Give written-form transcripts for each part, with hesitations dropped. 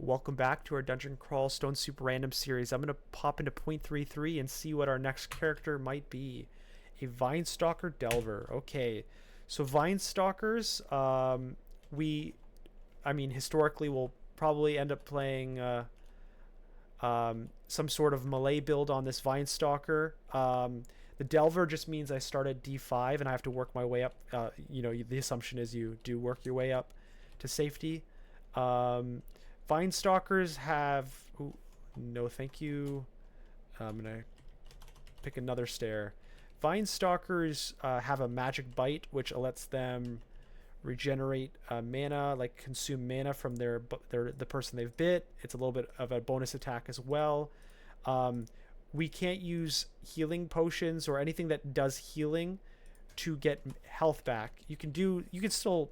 Welcome back to our Dungeon Crawl Stone Soup Random series. I'm going to pop into point 33 and see what our next character might be. A Vine Stalker Delver. Okay, so Vine Stalkers, historically we'll probably end up playing some sort of melee build on this Vine Stalker. The Delver just means I start at D5 and I have to work my way up. The assumption is you do work your way up to safety. Vine Stalkers have... Ooh, no thank you. I'm going to pick another stair. Vine Stalkers have a magic bite, which lets them regenerate mana, like consume mana from the person they've bit. It's a little bit of a bonus attack as well. We can't use healing potions or anything that does healing to get health back. You can still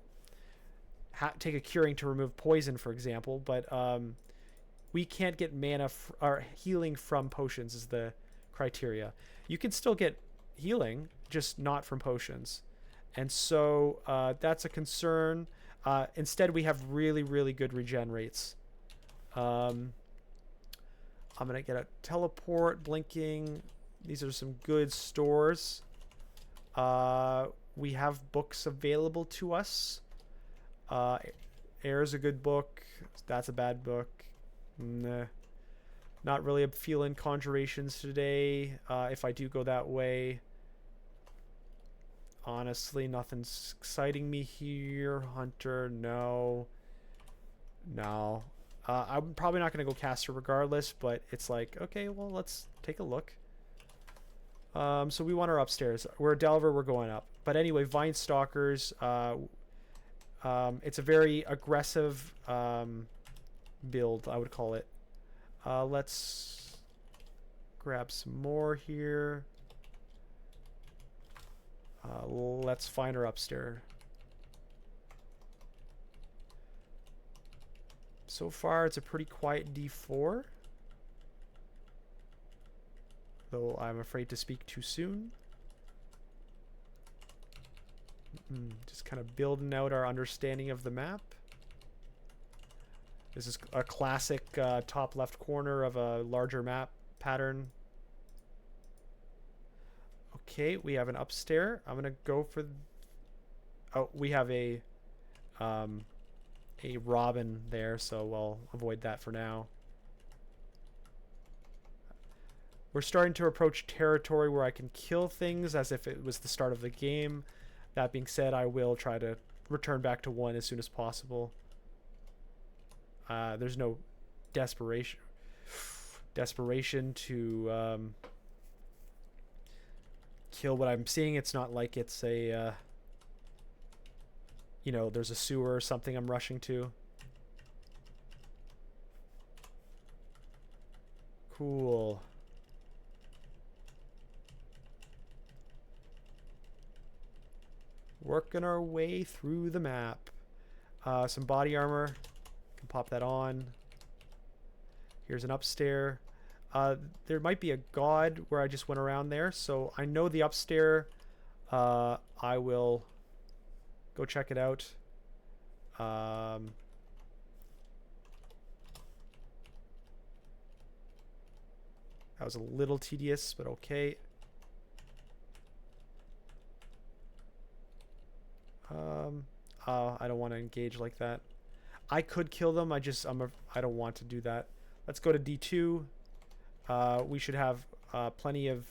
take a curing to remove poison, for example, but we can't get mana or healing from potions is the criteria. You can still get healing, just not from potions. And so that's a concern. Instead, we have really, really good regen rates. I'm going to get a teleport, blinking. These are some good stores. We have books available to us. Air is a good book. That's a bad book. Nah. Not really a feeling conjurations today. If I do go that way, honestly, nothing's exciting me here. Hunter, no. I'm probably not going to go caster regardless, but it's like, okay, well, let's take a look. So we want our upstairs. We're a Delver, we're going up. But anyway, Vine Stalkers, it's a very aggressive build, I would call it. Let's grab some more here. Let's find her upstairs. So far, it's a pretty quiet D4. Though I'm afraid to speak too soon. Just kind of building out our understanding of the map. This is a classic top left corner of a larger map pattern. Okay, we have an upstairs. I'm gonna go for... Oh, we have a robin there, so we'll avoid that for now. We're starting to approach territory where I can kill things as if it was the start of the game. That being said, I will try to return back to 1 as soon as possible. There's no desperation to kill what I'm seeing. It's not like it's a there's a sewer or something I'm rushing to. Cool. Working our way through the map. Some body armor. Can pop that on. Here's an upstairs. There might be a god where I just went around there, so I know the upstairs. I will go check it out. That was a little tedious, but okay. I don't want to engage like that. I could kill them. I don't want to do that. Let's go to D2. We should have plenty of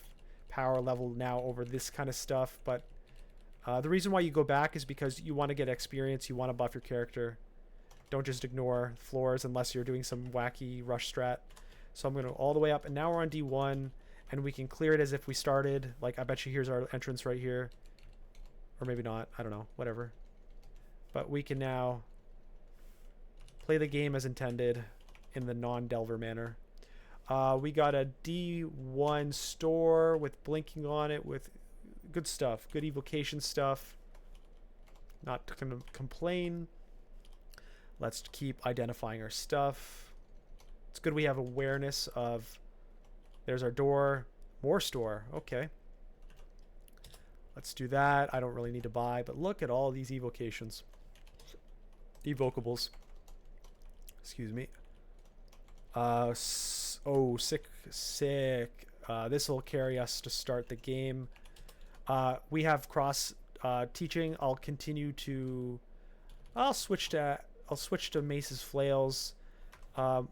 power level now over this kind of stuff, but the reason why you go back is because you want to get experience. You want to buff your character. Don't just ignore floors unless you're doing some wacky rush strat. So I'm going to go all the way up, and now we're on D1, and we can clear it as if we started. Like, I bet you here's our entrance right here. Or maybe not. I don't know. Whatever. But we can now play the game as intended in the non-Delver manner. We got a D1 store with blinking on it with good stuff. Good evocation stuff. Not going to complain. Let's keep identifying our stuff. It's good we have awareness of... There's our door. More store. Okay. Let's do that. I don't really need to buy, but look at all these evocations. Evocables. Excuse me. Oh, sick, sick. This will carry us to start the game. We have cross teaching. I'll switch to Mace's flails.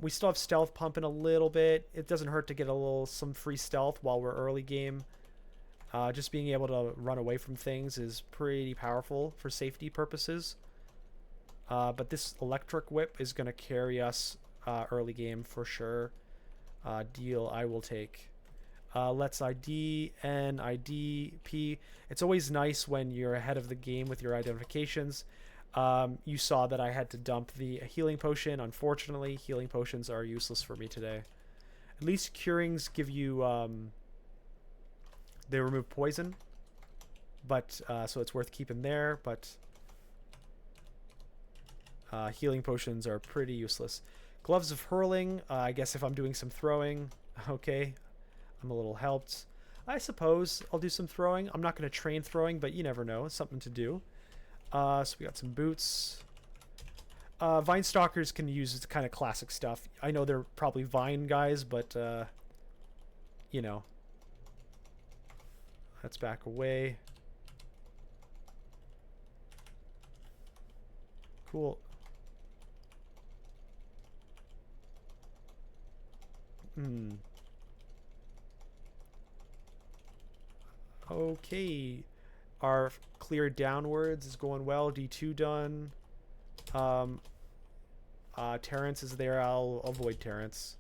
We still have stealth pumping a little bit. It doesn't hurt to get some free stealth while we're early game. Just being able to run away from things is pretty powerful for safety purposes. But this electric whip is going to carry us early game for sure. Deal I will take. Let's ID N ID P. It's always nice when you're ahead of the game with your identifications. You saw that I had to dump the healing potion. Unfortunately, healing potions are useless for me today. At least curings give you they remove poison, but so it's worth keeping there. But healing potions are pretty useless. Gloves of hurling. I guess if I'm doing some throwing, okay, I'm a little helped. I suppose I'll do some throwing. I'm not going to train throwing, but you never know. It's something to do. So we got some boots. Vine stalkers can use kind of classic stuff. I know they're probably Vine guys, but you know. Let's back away. Cool. Okay. Our clear downwards is going well. D2 done. Terrence is there. I'll avoid Terrence.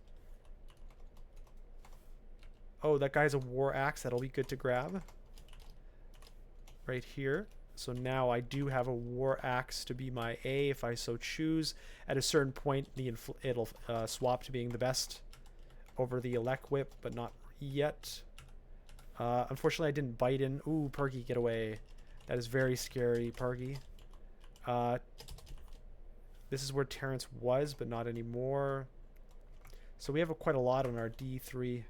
Oh, that guy's a war axe. That'll be good to grab. Right here. So now I do have a war axe to be my A if I so choose. At a certain point, it'll swap to being the best over the elect whip, but not yet. Unfortunately, I didn't bite in. Ooh, Perky, get away. That is very scary, Perky. This is where Terrence was, but not anymore. So we have quite a lot on our D3.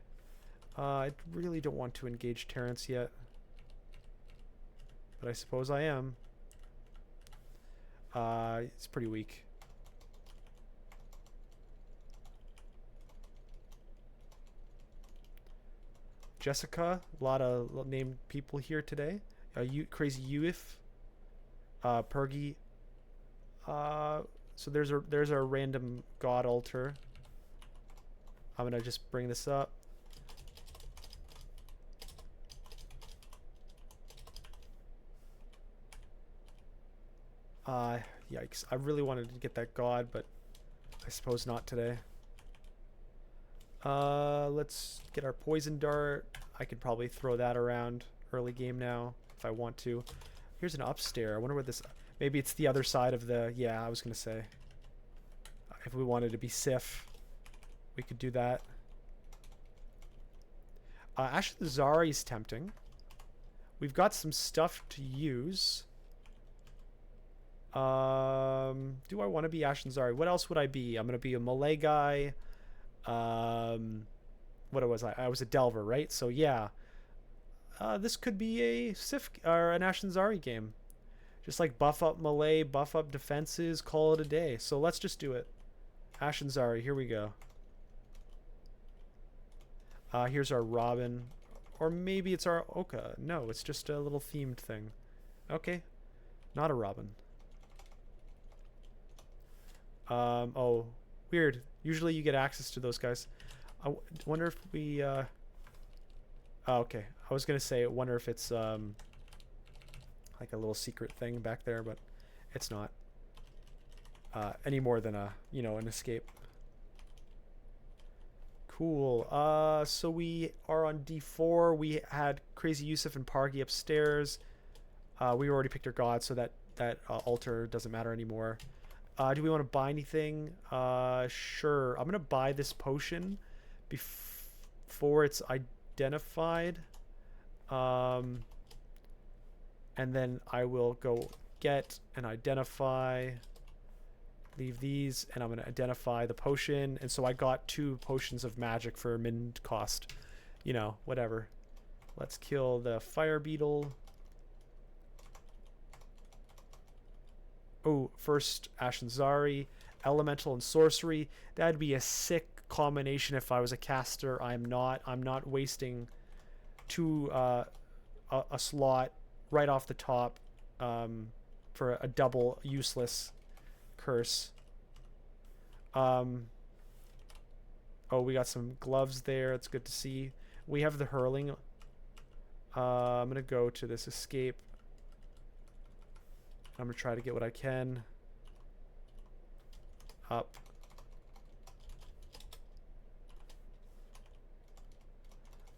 I really don't want to engage Terrence yet. But I suppose I am. It's pretty weak. Jessica, a lot of named people here today. Crazy Uif, Pergy. So there's our random god altar. I'm gonna just bring this up. Yikes! I really wanted to get that god, but I suppose not today. Let's get our poison dart. I could probably throw that around early game now if I want to. Here's an upstairs. I wonder what this... Maybe it's the other side of the... Yeah, I was going to say. If we wanted to be Sif, we could do that. Ashenzari is tempting. We've got some stuff to use. Do I want to be Ashenzari? What else would I be? I'm going to be a Malay guy. What was I? I was a Delver, right? So yeah, this could be a Sif or an Ashenzari game. Just like buff up Malay, buff up defenses, call it a day. So let's just do it. Ashenzari, here we go. Here's our Robin, or maybe it's our Oka. No, it's just a little themed thing. Okay, not a Robin. Oh, weird. Usually you get access to those guys. I wonder if we... Oh, okay. I was going to say, I wonder if it's like a little secret thing back there, but it's not. Any more than a, an escape. Cool. So we are on D4. We had Crazy Yusuf and Pargi upstairs. We already picked our god, so that altar doesn't matter anymore. Do we want to buy anything? Sure. I'm going to buy this potion before it's identified. And then I will go get and identify. Leave these, and I'm going to identify the potion. And so I got 2 potions of magic for min cost. Whatever. Let's kill the fire beetle. Oh, first Ashenzari, elemental and sorcery. That'd be a sick combination if I was a caster. I'm not wasting a slot right off the top for a double useless curse. Oh, we got some gloves there. It's good to see. We have the hurling. I'm gonna go to this escape. I'm gonna try to get what I can. Up.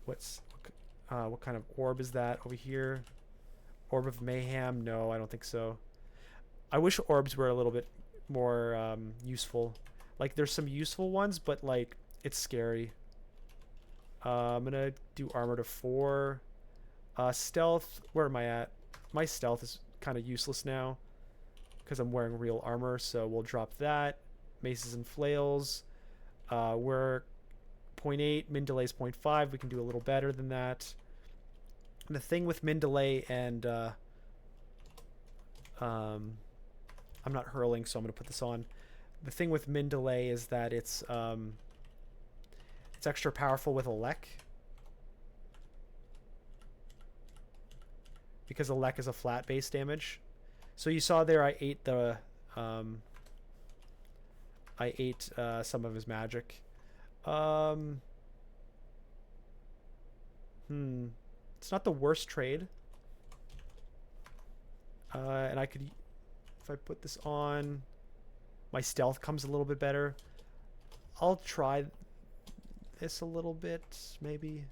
What kind of orb is that over here? Orb of Mayhem? No, I don't think so. I wish orbs were a little bit more useful. Like, there's some useful ones, but like it's scary. I'm gonna do armor to 4. Stealth. Where am I at? My stealth is kind of useless now because I'm wearing real armor, so we'll drop that. Maces and flails. We're 0.8. Min delay is 0.5. We can do a little better than that. And the thing with min delay and I'm not hurling, so I'm gonna put this on. The thing with min delay is that it's extra powerful with elec, because elec is a flat base damage. So you saw there I ate the some of his magic. It's not the worst trade. And I could, if I put this on, my stealth comes a little bit better. I'll try this a little bit, maybe.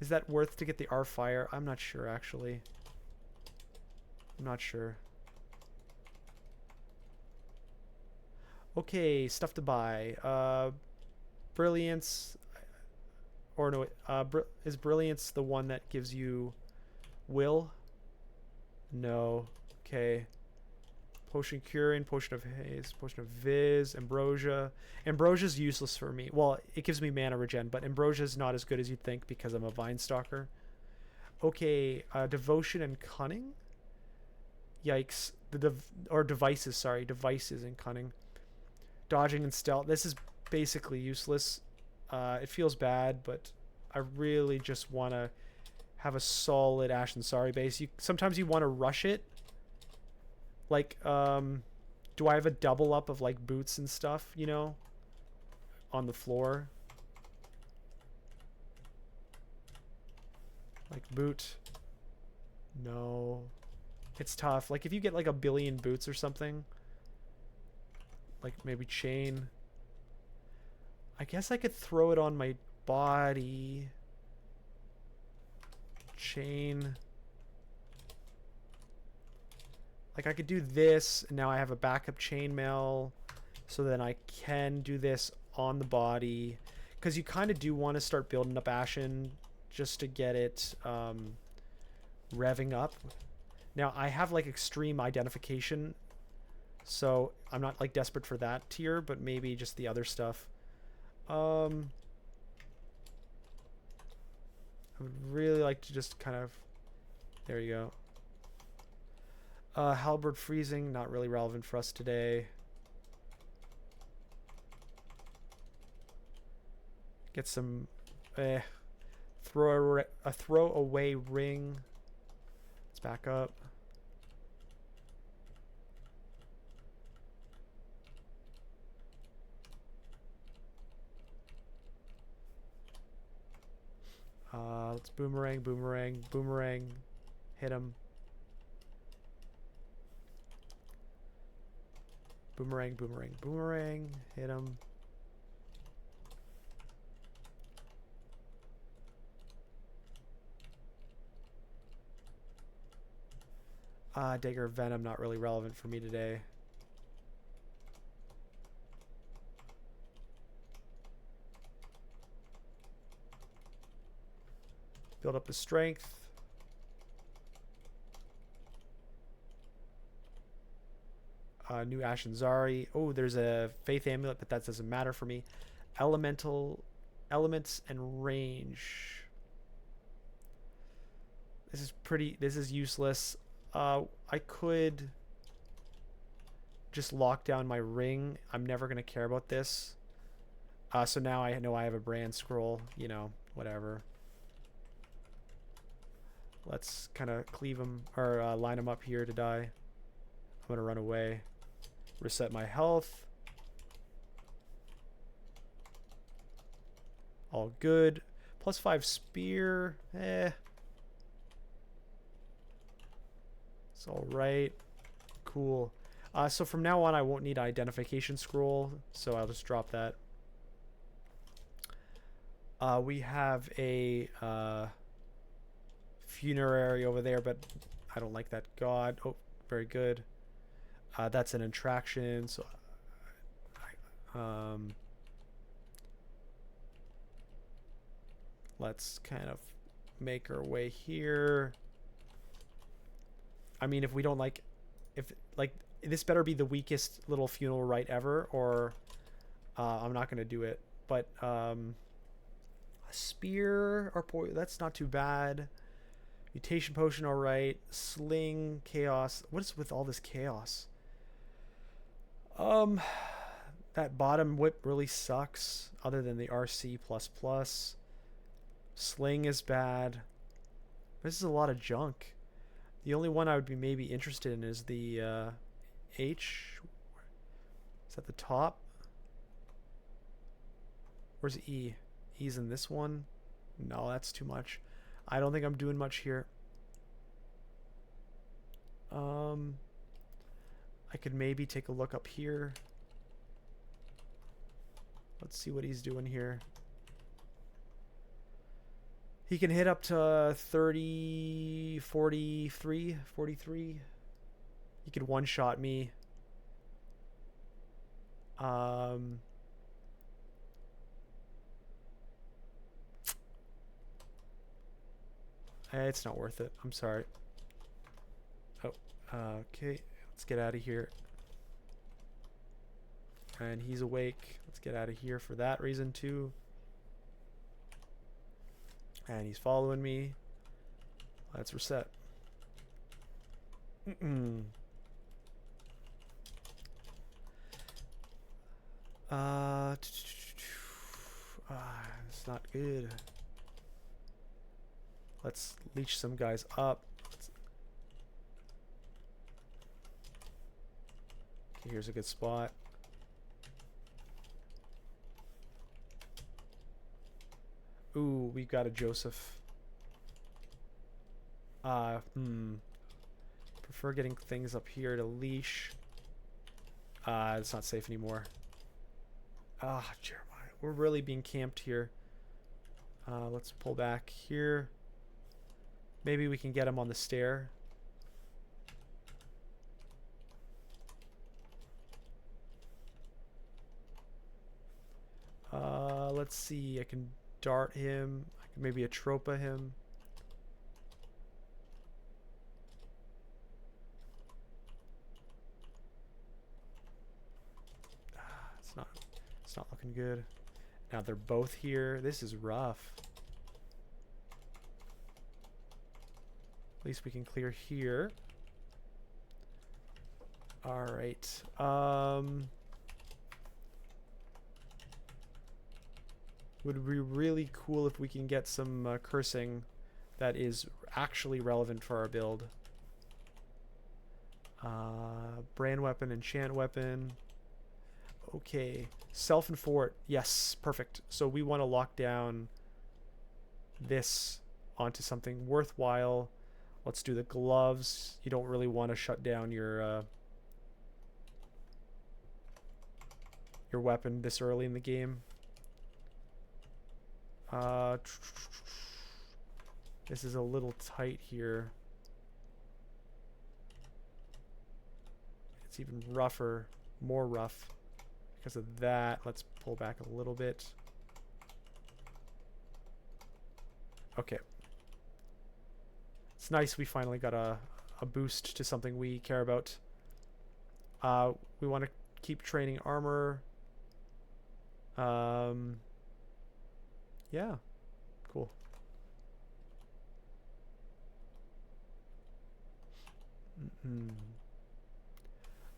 Is that worth to get the R fire? I'm not sure, actually. I'm not sure. Okay, stuff to buy. Brilliance. Or no, is Brilliance the one that gives you will? No. Okay. Potion Curing, Potion of Haze, Potion of Viz, Ambrosia. Ambrosia's useless for me. Well, it gives me mana regen, but Ambrosia's not as good as you'd think because I'm a Vine Stalker. Okay, Devotion and Cunning? Yikes. Devices, sorry. Devices and Cunning. Dodging and Stealth. This is basically useless. It feels bad, but I really just want to have a solid Ashenzari base. Sometimes you want to rush it. Like, do I have a double up of like boots and stuff, you know, on the floor? Like boot. No. It's tough. Like if you get like a billion boots or something, like maybe chain. I guess I could throw it on my body. Chain. Like I could do this, and now I have a backup chainmail, so then I can do this on the body, because you kind of do want to start building up Ashen just to get it revving up. Now I have like extreme identification, so I'm not like desperate for that tier, but maybe just the other stuff. I would really like to just kind of, there you go. Halberd Freezing, not really relevant for us today. Get some throw away ring. Let's back up. Let's boomerang, boomerang, boomerang. Hit him. Boomerang, boomerang, boomerang. Hit him. Dagger of Venom, not really relevant for me today. Build up the strength. New Ashenzari. Oh, there's a Faith Amulet, but that doesn't matter for me. Elements and range. This is useless. I could just lock down my ring. I'm never going to care about this. So now I know I have a brand scroll, you know, whatever. Let's kind of cleave them, or line them up here to die. I'm going to run away. Reset my health. All good. +5 spear. It's all right. Cool. So from now on, I won't need identification scroll, so I'll just drop that. We have a funerary over there, but I don't like that god. Oh, very good. That's an attraction, so let's kind of make our way here. I mean, if we don't like, this better be the weakest little funeral rite ever, or I'm not gonna do it. But a spear or that's not too bad. Mutation potion, all right. Sling, chaos. What is with all this chaos? That bottom whip really sucks. Other than the RC++. Sling is bad. This is a lot of junk. The only one I would be maybe interested in is the H. Is that the top? Where's E? E's in this one? No, that's too much. I don't think I'm doing much here. I could maybe take a look up here. Let's see what he's doing here. He can hit up to 30, 43, 43. He could one-shot me. It's not worth it. I'm sorry. Oh, okay. Let's get out of here. And he's awake. Let's get out of here for that reason too. And he's following me. Let's reset. It's not good. Let's leech some guys up. Okay, here's a good spot. Ooh, we got a Joseph. Prefer getting things up here to leash. It's not safe anymore. Jeremiah. We're really being camped here. Let's pull back here. Maybe we can get him on the stair. Let's see. I can dart him. I can maybe atropa him. It's not looking good. Now they're both here. This is rough. At least we can clear here. All right. Would be really cool if we can get some cursing that is actually relevant for our build. Brand weapon, enchant weapon. Okay. Self and fort. Yes, perfect. So we want to lock down this onto something worthwhile. Let's do the gloves. You don't really want to shut down your weapon this early in the game. This is a little tight here. It's even rougher, more rough because of that. Let's pull back a little bit. Okay. It's nice we finally got a boost to something we care about. We want to keep training armor. Yeah, cool.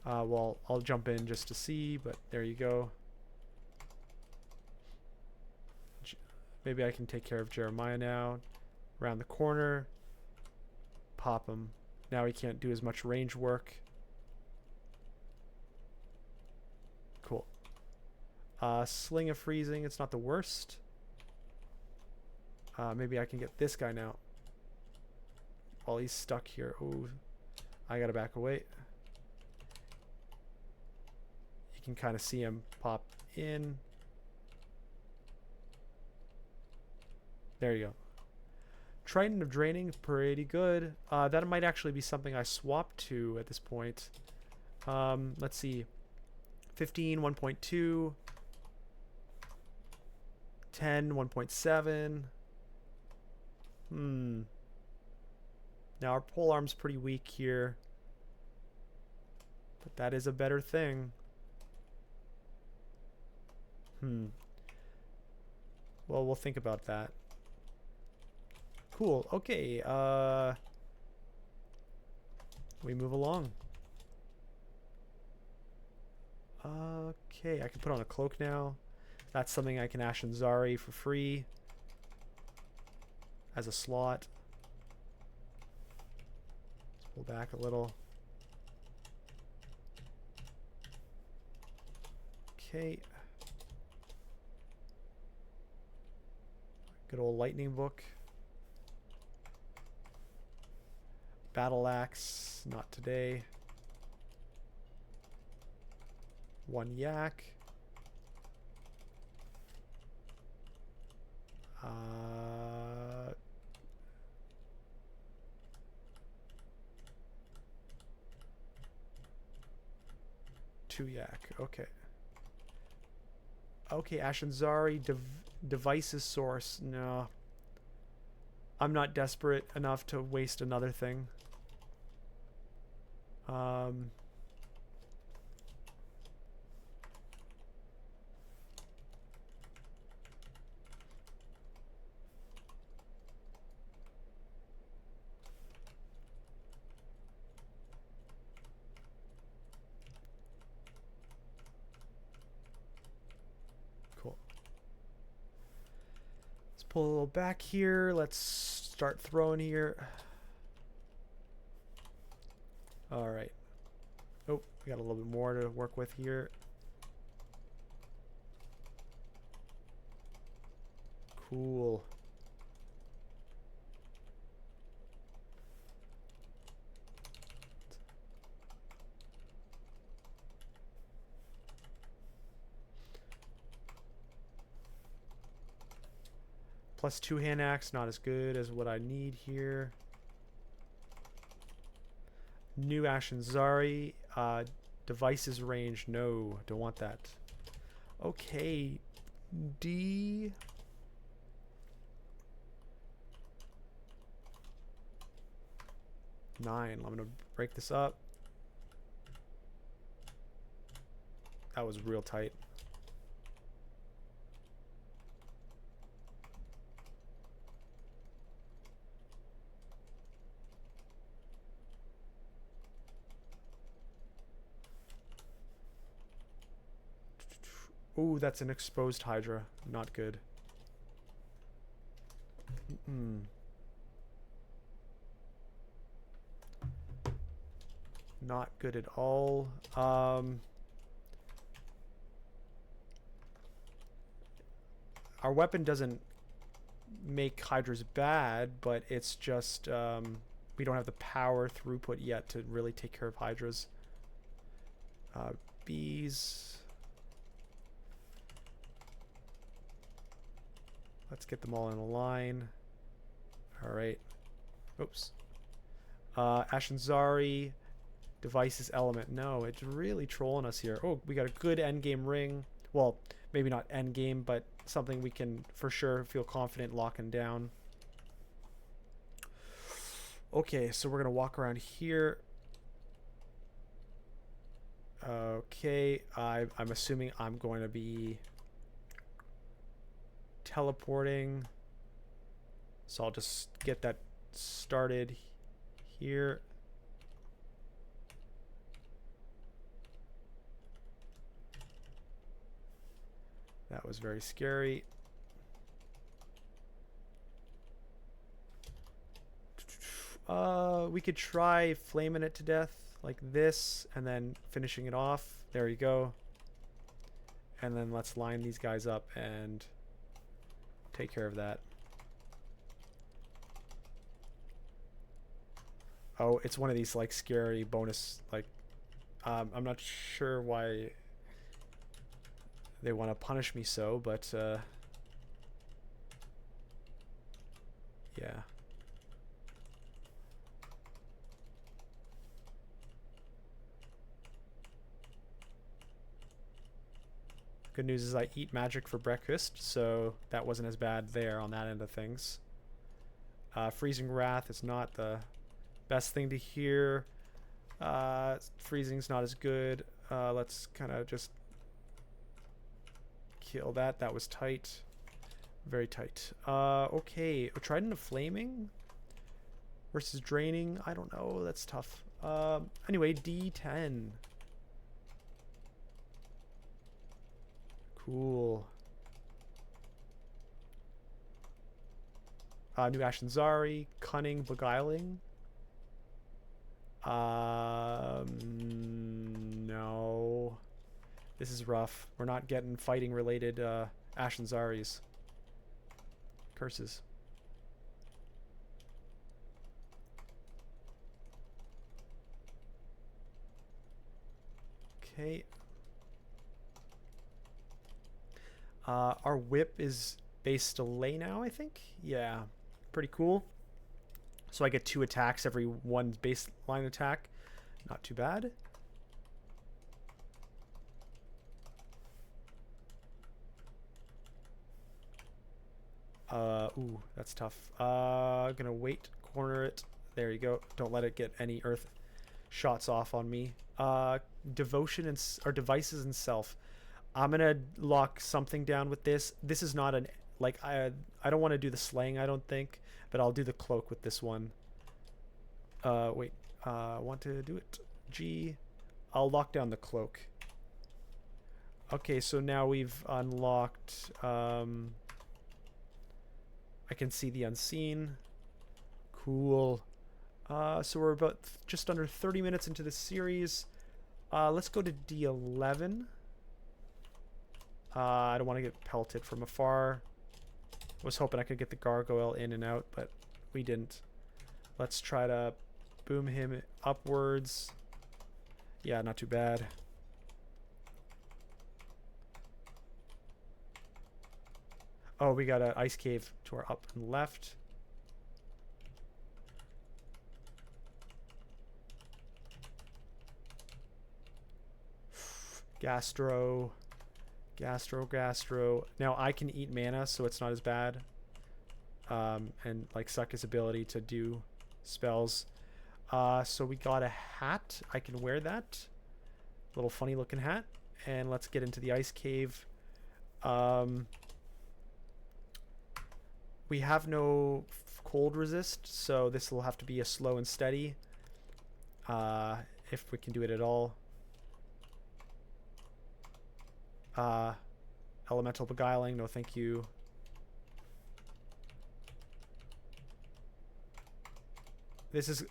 Well, I'll jump in just to see, but there you go. Maybe I can take care of Jeremiah now. Around the corner. Pop him. Now he can't do as much range work. Cool. Sling of freezing. It's not the worst. Maybe I can get this guy now. While he's stuck here. Oh, I gotta back away. You can kind of see him pop in. There you go. Trident of Draining, pretty good. That might actually be something I swap to at this point. Let's see. 15, 1.2. 10, 1.7. Now our polearm's pretty weak here. But that is a better thing. Well, we'll think about that. Cool. Okay. We move along. Okay, I can put on a cloak now. That's something I can Ashenzari for free as a slot. Let's pull back a little. Okay. Good old lightning book. Battle axe, not today. One yak. Two yak. Okay. Okay, Ashenzari devices source. No. I'm not desperate enough to waste another thing. Cool. Let's pull a little back here. Let's start throwing here. All right. Oh, we got a little bit more to work with here. Cool. Plus 2 hand axe, not as good as what I need here. New Ashenzari. Devices range. No, don't want that. Okay. D. Nine. I'm gonna break this up. That was real tight. Ooh, that's an exposed Hydra. Not good. Not good at all. Our weapon doesn't make Hydras bad, but it's just we don't have the power throughput yet to really take care of Hydras. Bees. Let's get them all in a line. All right. Oops. Ashenzari. Devices element. No, it's really trolling us here. Oh, we got a good endgame ring. Well, maybe not endgame, but something we can for sure feel confident locking down. Okay, so we're going to walk around here. Okay, I'm assuming I'm going to be teleporting. So I'll just get that started here. That was very scary. We could try flaming it to death like this and then finishing it off. There you go. And then let's line these guys up and take care of that. Oh, it's one of these like scary bonus, like I'm not sure why they want to punish me so, but yeah. Good news is I eat magic for breakfast, so that wasn't as bad there on that end of things. Freezing Wrath is not the best thing to hear. Freezing's not as good. Let's kind of just kill that. That was tight. Very tight. Okay. Trident of Flaming versus Draining. I don't know. That's tough. Anyway, D10. Cool. New Ashenzari, Cunning, Beguiling. No. This is rough. We're not getting fighting related Ashenzaris. Curses. Okay. Our whip is base delay now, I think. Yeah, pretty cool. So I get 2 attacks every one baseline attack. Not too bad. Ooh, that's tough. Gonna wait, corner it. There you go. Don't let it get any earth shots off on me. Devotion and or devices and self. I'm gonna lock something down with this. This is not an like I don't want to do the slaying, I don't think, but I'll do the cloak with this one. Wait. I want to do it. G. I'll lock down the cloak. Okay, so now we've unlocked. I can see the unseen. Cool. So we're about just under 30 minutes into the series. Let's go to D11. I don't want to get pelted from afar. I was hoping I could get the gargoyle in and out, but we didn't. Let's try to boom him upwards. Yeah, not too bad. Oh, we got an ice cave to our up and left. Gastro. Now I can eat mana, so it's not as bad. And like suck his ability to do spells. So we got a hat. I can wear that. Little funny looking hat. And let's get into the ice cave. We have no cold resist, so this will have to be a slow and steady. If we can do it at all. Elemental Beguiling, no thank you. This is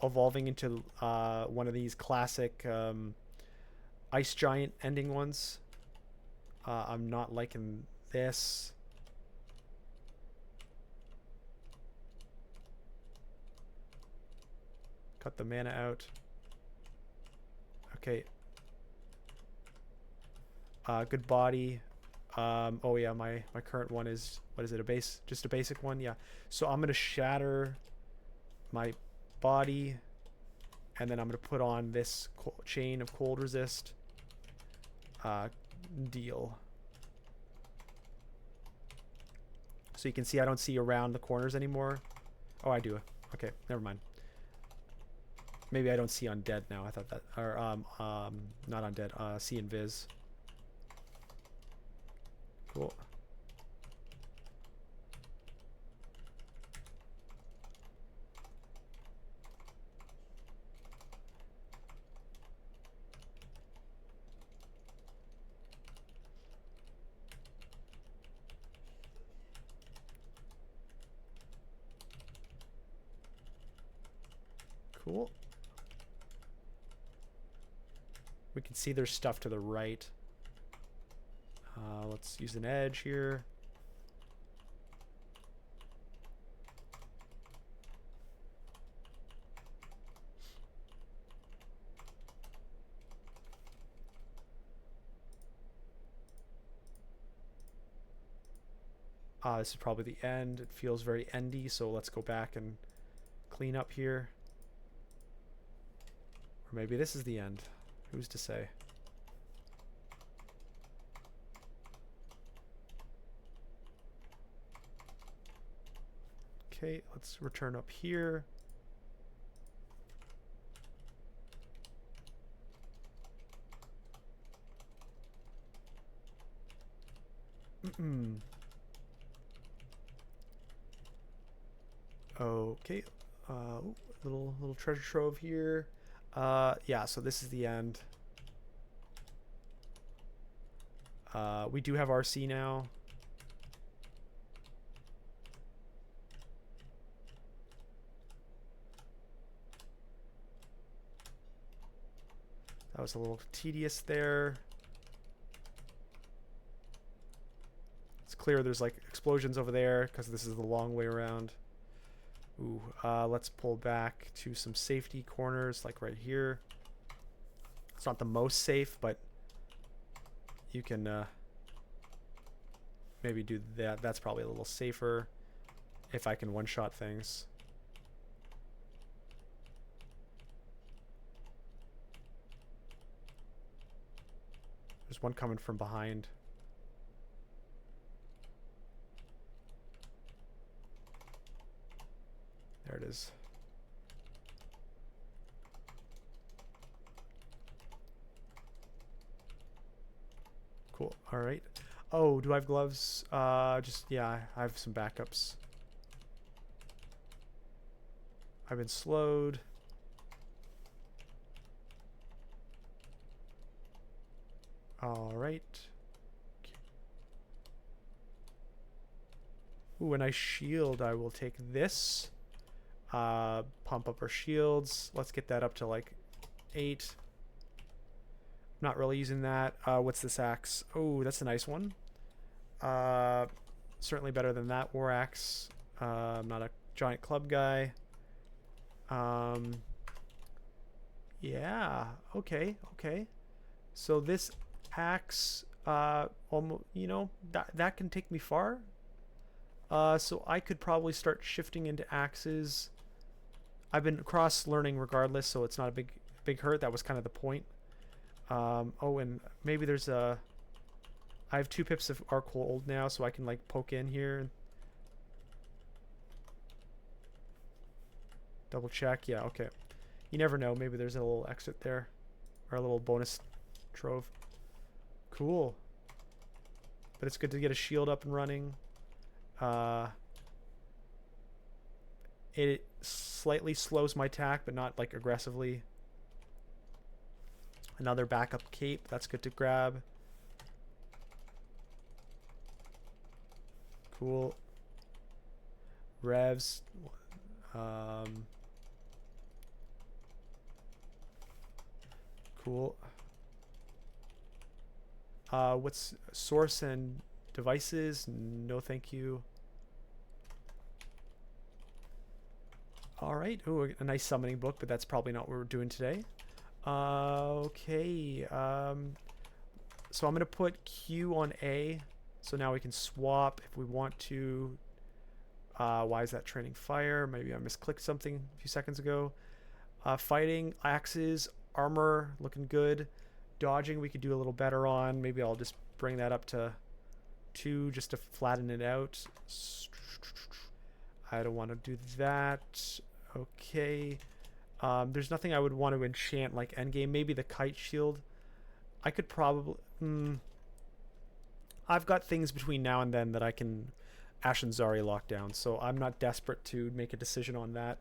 evolving into one of these classic ice giant ending ones. I'm not liking this. Cut the mana out. Okay. Good body. Oh yeah, my current one is, what is it, just a basic one? Yeah. So I'm gonna shatter my body, and then I'm gonna put on this chain of cold resist. Deal. So you can see I don't see around the corners anymore. Oh, I do. Okay, never mind. Maybe I don't see undead now. I thought that, or not undead. See invis. Cool. Cool. We can see there's stuff to the right. Let's use an edge here. This is probably the end. It feels very endy, so let's go back and clean up here. Or maybe this is the end. Who's to say? Okay, let's return up here. Okay, little treasure trove here. Yeah, so this is the end. We do have RC now. That was a little tedious there. It's clear there's like explosions over there because this is the long way around. Ooh, let's pull back to some safety corners, like right here. It's not the most safe, but you can maybe do that. That's probably a little safer if I can one-shot things. There's one coming from behind. There it is. Cool. All right. Oh, do I have gloves? Yeah, I have some backups. I've been slowed. All right. Ooh, a nice shield. I will take this. Pump up our shields. Let's get that up to like 8. Not really using that. What's this axe? Oh, that's a nice one. Certainly better than that war axe. I'm not a giant club guy. Yeah. Okay. So this axe, almost, you know, that can take me far. So I could probably start shifting into axes. I've been cross learning regardless, so it's not a big hurt. That was kind of the point. Oh, and maybe there's I have 2 pips of arc hold now, so I can like poke in here. Double check. Yeah, okay. You never know. Maybe there's a little exit there, or a little bonus trove. Cool. But it's good to get a shield up and running. It slightly slows my attack, but not like aggressively. Another backup cape. That's good to grab. Cool. Revs. Cool. What's source and devices? No, thank you. All right. Oh, a nice summoning book, but that's probably not what we're doing today. Okay. So I'm gonna put Q on A, so now we can swap if we want to. Why is that training fire? Maybe I misclicked something a few seconds ago. Fighting, axes, armor, looking good. Dodging, we could do a little better on. Maybe I'll just bring that up to 2 just to flatten it out. I don't want to do that. Okay. There's nothing I would want to enchant like endgame. Maybe the kite shield. I could probably... I've got things between now and then that I can Ashenzari lock down, so I'm not desperate to make a decision on that.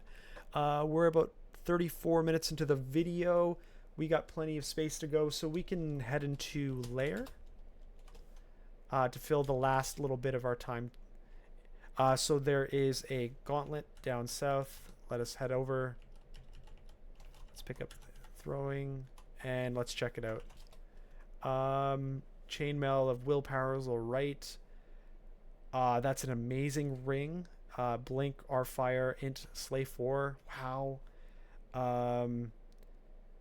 We're about 34 minutes into the video. We got plenty of space to go, so we can head into Lair to fill the last little bit of our time. So there is a gauntlet down south. Let us head over. Let's pick up throwing and let's check it out. Chainmail of willpower is all right. That's an amazing ring. Blink, R-Fire, Int, Slay 4. Wow.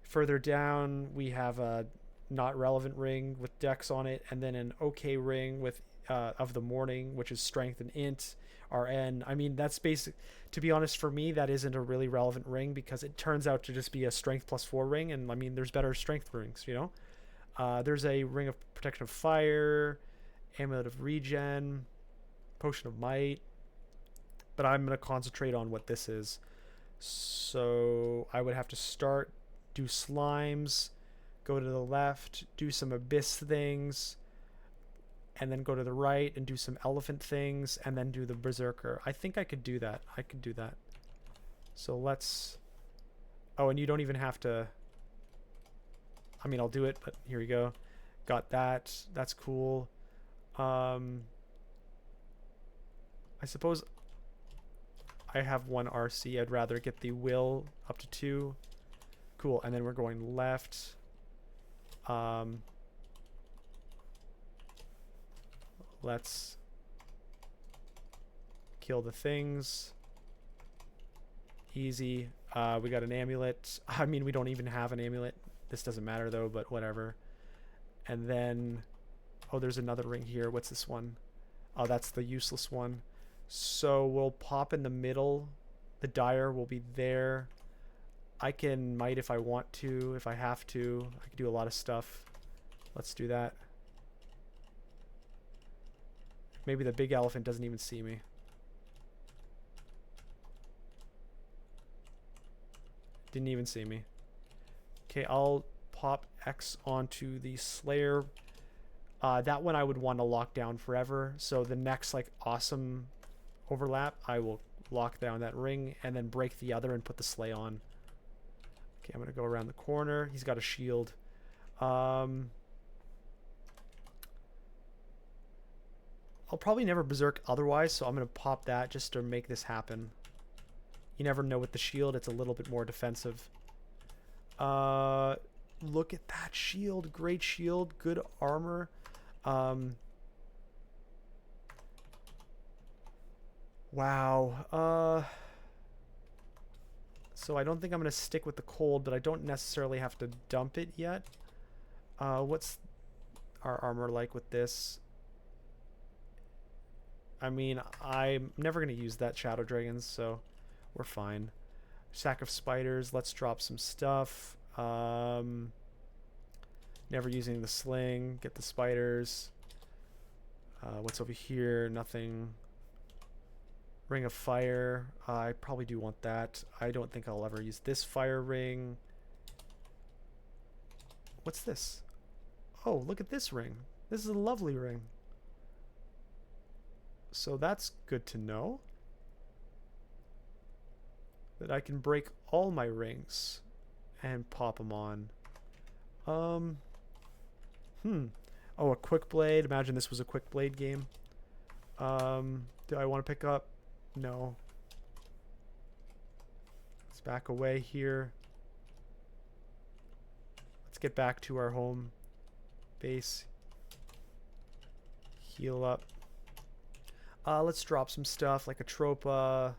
Further down, we have a not relevant ring with Dex on it, and then an okay ring with of the morning, which is Strength and Int, RN. I mean, that's basic. To be honest, for me, that isn't a really relevant ring because it turns out to just be a Strength +4 ring, and I mean, there's better Strength rings, you know? There's a Ring of Protection of Fire, Amulet of Regen, Potion of Might, but I'm going to concentrate on what this is. So I would have to start, do slimes, go to the left, do some abyss things, and then go to the right and do some elephant things, and then do the berserker. I think I could do that. I could do that. So let's... Oh, and you don't even have to... I mean, I'll do it, but here we go. Got that. That's cool. I suppose I have 1 RC. I'd rather get the will up to 2. Cool. And then we're going left. Let's kill the things. Easy. We got an amulet. I mean, we don't even have an amulet. This doesn't matter though, but whatever. And then, oh, there's another ring here. What's this one? Oh, that's the useless one. So we'll pop in the middle. The Dire will be there. I can might if I want to, if I have to. I can do a lot of stuff. Let's do that. Maybe the big elephant doesn't even see me. Didn't even see me. Okay, I'll pop X onto the Slayer. That one I would want to lock down forever. So the next like awesome overlap, I will lock down that ring and then break the other and put the Slay on. Okay, I'm going to go around the corner. He's got a shield. I'll probably never berserk otherwise, so I'm going to pop that just to make this happen. You never know with the shield, it's a little bit more defensive. Look at that shield. Great shield. Good armor. Wow. So I don't think I'm going to stick with the cold, but I don't necessarily have to dump it yet. What's our armor like with this? I mean, I'm never going to use that Shadow Dragons, so we're fine. Sack of Spiders. Let's drop some stuff. Never using the sling. Get the spiders. What's over here? Nothing. Ring of Fire. I probably do want that. I don't think I'll ever use this fire ring. What's this? Oh, look at this ring. This is a lovely ring. So that's good to know. That I can break all my rings and pop them on. Oh, a quick blade. Imagine this was a quick blade game. Do I want to pick up? No. Let's back away here. Let's get back to our home base. Heal up. Let's drop some stuff like a Tropa,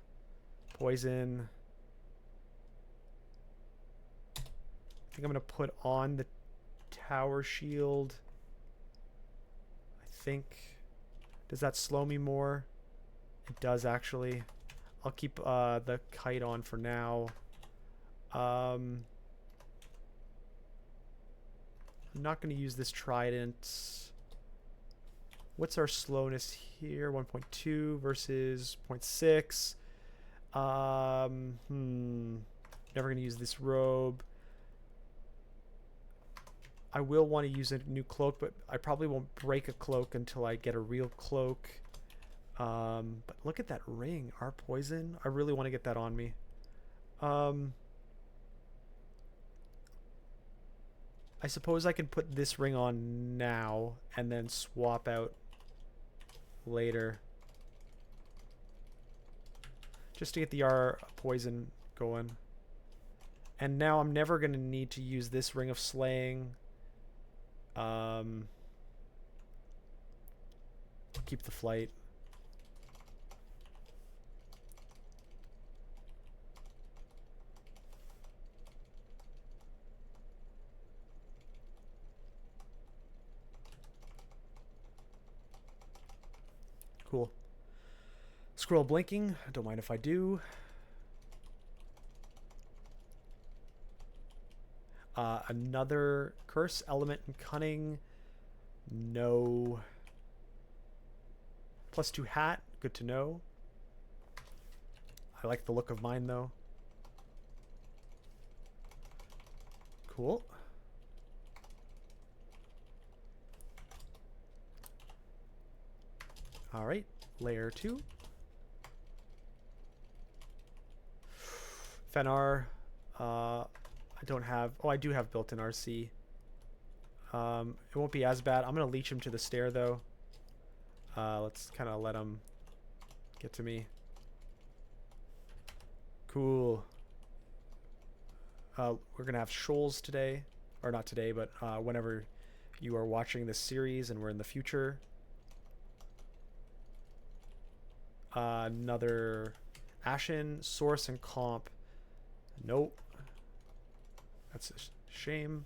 poison. I think I'm going to put on the tower shield. I think. Does that slow me more? It does actually. I'll keep the kite on for now. I'm not going to use this trident. What's our slowness here? 1.2 versus 0.6. Never going to use this robe. I will want to use a new cloak, but I probably won't break a cloak until I get a real cloak. But look at that ring. Our poison. I really want to get that on me. I suppose I can put this ring on now and then swap out later. Just to get the R poison going. And now I'm never going to need to use this Ring of Slaying. Keep the flight. Cool. Scroll blinking. Don't mind if I do. Another curse, element, and cunning. No. +2 hat. Good to know. I like the look of mine, though. Cool. All right. Layer 2. Fenar. I don't have... Oh, I do have built-in RC. It won't be as bad. I'm going to leech him to the stair, though. Let's kind of let him get to me. Cool. We're going to have shoals today. Or not today, but whenever you are watching this series and we're in the future. Another Ashen, Source, and Comp. Nope. That's a shame.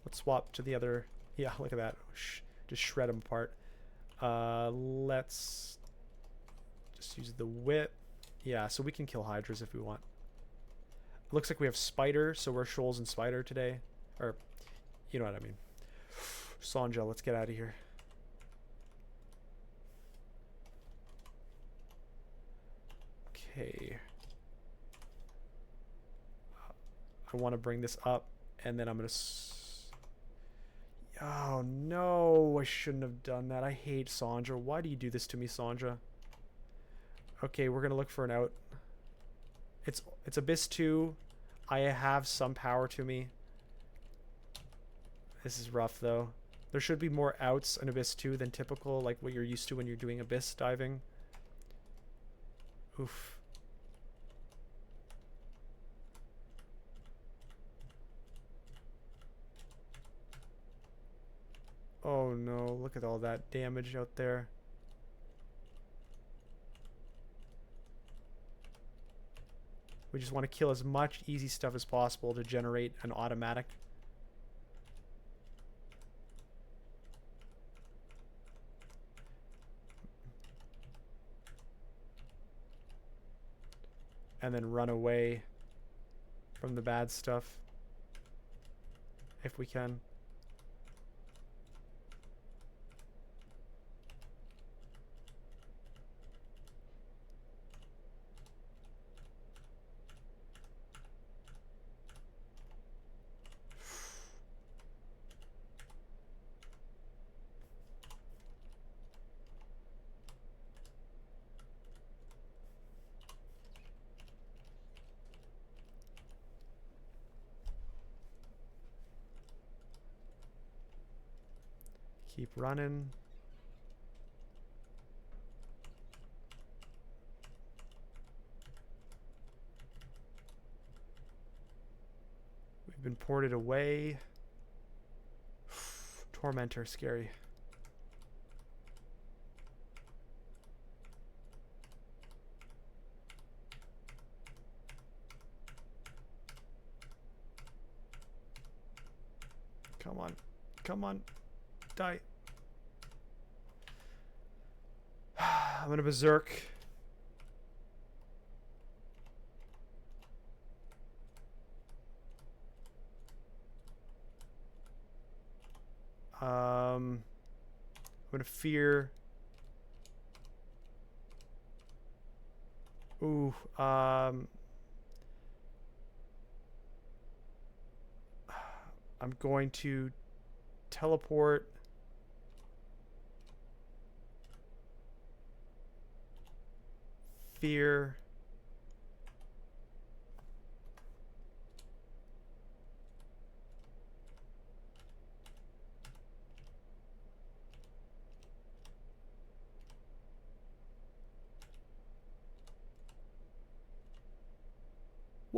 Let's swap to the other. Yeah, look at that. Just shred them apart. Let's just use the whip. Yeah, so we can kill hydras if we want. It looks like we have spider, so we're shoals and spider today. Or, you know what I mean. Sanja, let's get out of here. Okay. I want to bring this up, and then I'm going to... Oh, no. I shouldn't have done that. I hate Sandra. Why do you do this to me, Sandra? Okay, we're going to look for an out. It's Abyss 2. I have some power to me. This is rough, though. There should be more outs in Abyss 2 than typical, like what you're used to when you're doing Abyss diving. Oof. Oh no, look at all that damage out there. We just want to kill as much easy stuff as possible to generate an automatic. And then run away from the bad stuff if we can. Keep running. We've been ported away. Tormentor, scary. Come on. Come on. Die. I'm gonna berserk. I'm gonna fear. Ooh. I'm going to teleport. Fear.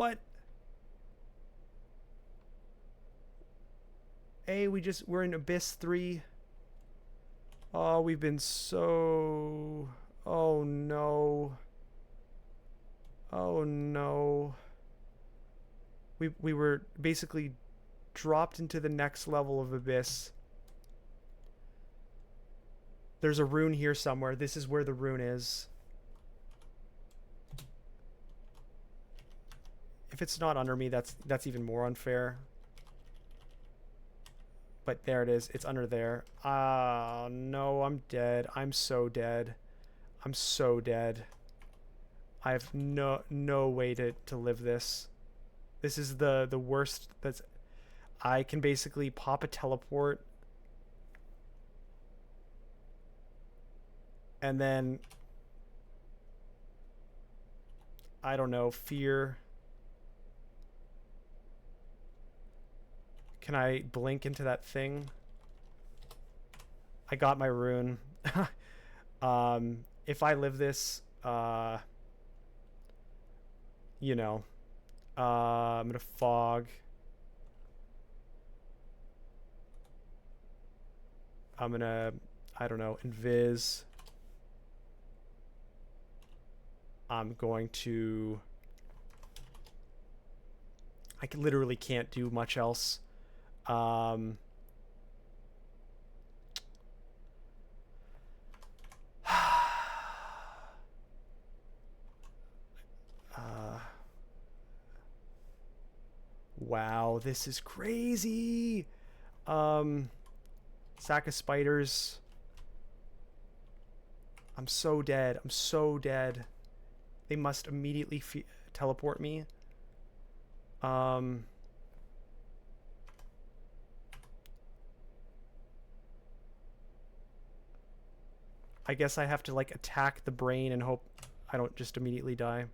What? Hey, we're in Abyss 3. Oh, we've been so... Oh, no. Oh, no. We were basically dropped into the next level of Abyss. There's a rune here somewhere. This is where the rune is. If it's not under me, that's even more unfair. But there it is. It's under there. Ah, no, I'm dead. I'm so dead. I'm so dead. I have no way to live this. This is the worst. I can basically pop a teleport. And then I don't know, fear. Can I blink into that thing? I got my rune. If I live this, you know, I'm gonna fog. I'm gonna, I don't know, invis. I'm going to... I literally can't do much else. Wow, this is crazy. Sack of spiders. I'm so dead. I'm so dead. They must immediately teleport me. I guess I have to like attack the brain and hope I don't just immediately die.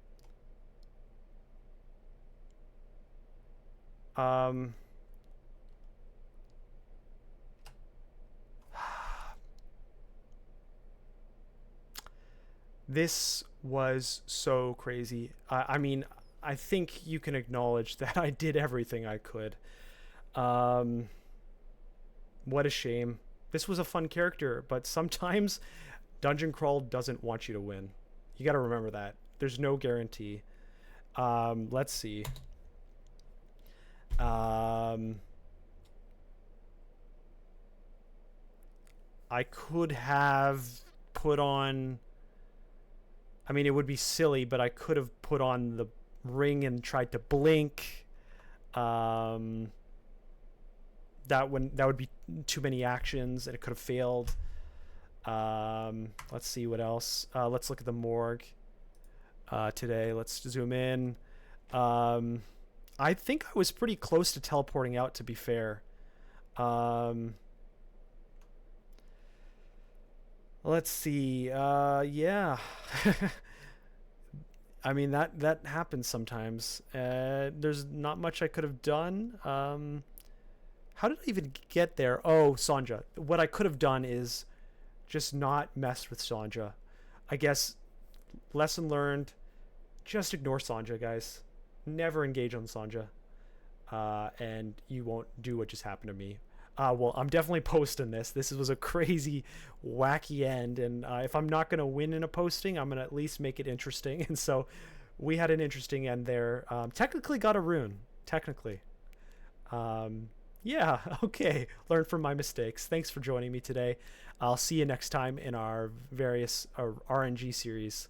This was so crazy. I mean, I think you can acknowledge that I did everything I could. What a shame. This was a fun character, but sometimes Dungeon Crawl doesn't want you to win. You got to remember that. There's no guarantee. Let's see. I could have put on... I mean, it would be silly, but I could have put on the ring and tried to blink. That would be too many actions, and it could have failed. Let's see what else. Let's look at the morgue today. Let's zoom in. I think I was pretty close to teleporting out, to be fair. Let's see. Yeah. I mean, that happens sometimes. There's not much I could have done. How did I even get there? Oh, Sanja. What I could have done is just not mess with Sanja. I guess lesson learned. Just ignore Sanja, guys. Never engage on Sanja. And you won't do what just happened to me. Well, I'm definitely posting this. This was a crazy, wacky end. And if I'm not going to win in a posting, I'm going to at least make it interesting. And so we had an interesting end there. Technically got a rune. Technically. Yeah, okay. Learn from my mistakes. Thanks for joining me today. I'll see you next time in our various RNG series.